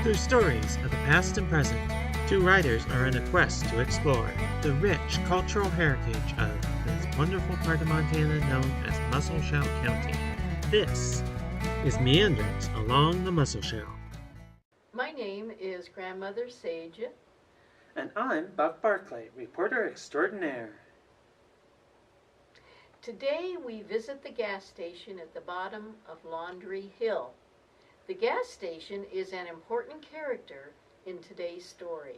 Through stories of the past and present, two writers are on a quest to explore the rich cultural heritage of this wonderful part of Montana known as Musselshell County. This is Meanderings Along the Musselshell. My name is Grandmother Sage. And I'm Buck Barclay, reporter extraordinaire. Today we visit the gas station at the bottom of Laundry Hill. The gas station is an important character in today's story.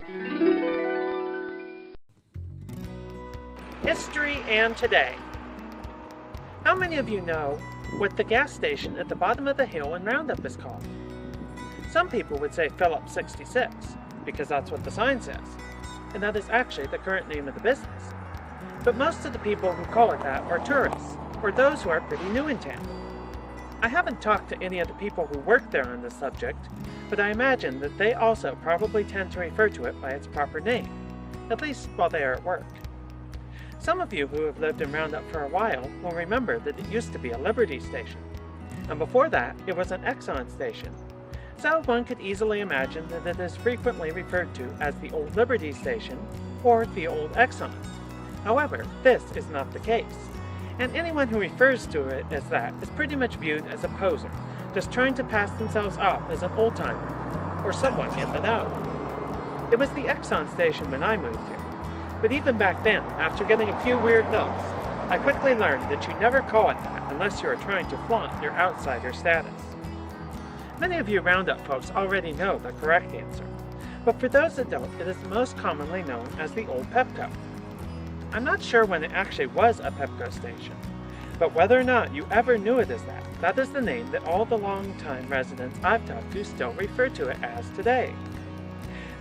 History and today. How many of you know what the gas station at the bottom of the hill in Roundup is called? Some people would say Phillips 66, because that's what the sign says, and that is actually the current name of the business. But most of the people who call it that are tourists, or those who are pretty new in town. I haven't talked to any of the people who work there on this subject, but I imagine that they also probably tend to refer to it by its proper name, at least while they are at work. Some of you who have lived in Roundup for a while will remember that it used to be a Liberty station, and before that it was an Exxon station. So one could easily imagine that it is frequently referred to as the Old Liberty Station or the Old Exxon. However, this is not the case, and anyone who refers to it as that is pretty much viewed as a poser, just trying to pass themselves off as an old-timer, or someone in the know. It was the Exxon station when I moved here, but even back then, after getting a few weird looks, I quickly learned that you never call it that unless you are trying to flaunt your outsider status. Many of you Roundup folks already know the correct answer, but for those that don't, it is most commonly known as the Old Pepco. I'm not sure when it actually was a Pepco station, but whether or not you ever knew it as that, that is the name that all the long-time residents I've talked to still refer to it as today.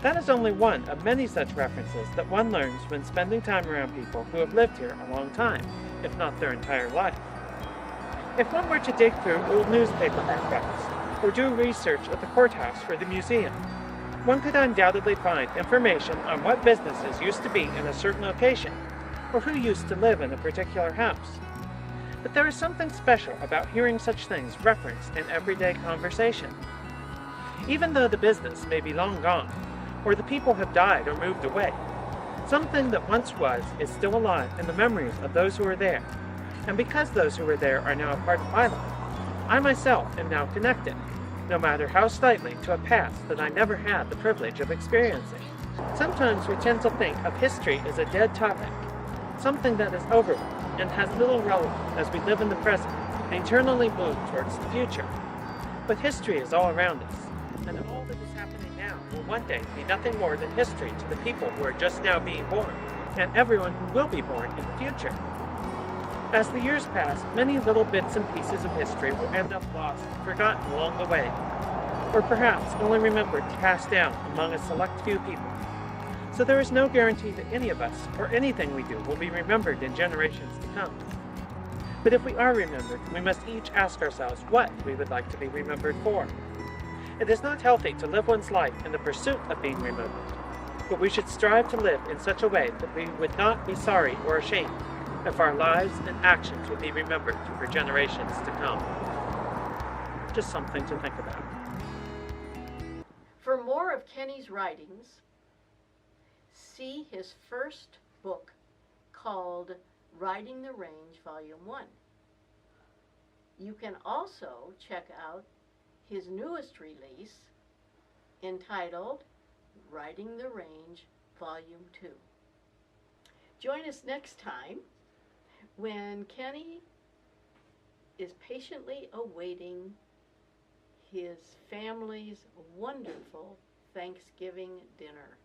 That is only one of many such references that one learns when spending time around people who have lived here a long time, if not their entire life. If one were to dig through old newspaper archives, or do research at the courthouse or the museum, one could undoubtedly find information on what businesses used to be in a certain location, or who used to live in a particular house. But there is something special about hearing such things referenced in everyday conversation. Even though the business may be long gone, or the people have died or moved away, something that once was is still alive in the memories of those who were there, and because those who were there are now a part of my life, I myself am now connected, no matter how slightly, to a past that I never had the privilege of experiencing. Sometimes we tend to think of history as a dead topic, something that is over and has little relevance as we live in the present and eternally move towards the future. But history is all around us, and all that is happening now will one day be nothing more than history to the people who are just now being born, and everyone who will be born in the future. As the years pass, many little bits and pieces of history will end up lost and forgotten along the way, or perhaps only remembered to pass down among a select few people. So there is no guarantee that any of us, or anything we do, will be remembered in generations to come. But if we are remembered, we must each ask ourselves what we would like to be remembered for. It is not healthy to live one's life in the pursuit of being remembered, but we should strive to live in such a way that we would not be sorry or ashamed if our lives and actions would be remembered for generations to come. Just something to think about. For more of Kenny's writings, see his first book called Riding the Range, Volume 1. You can also check out his newest release entitled Riding the Range, Volume 2. Join us next time when Kenny is patiently awaiting his family's wonderful Thanksgiving dinner.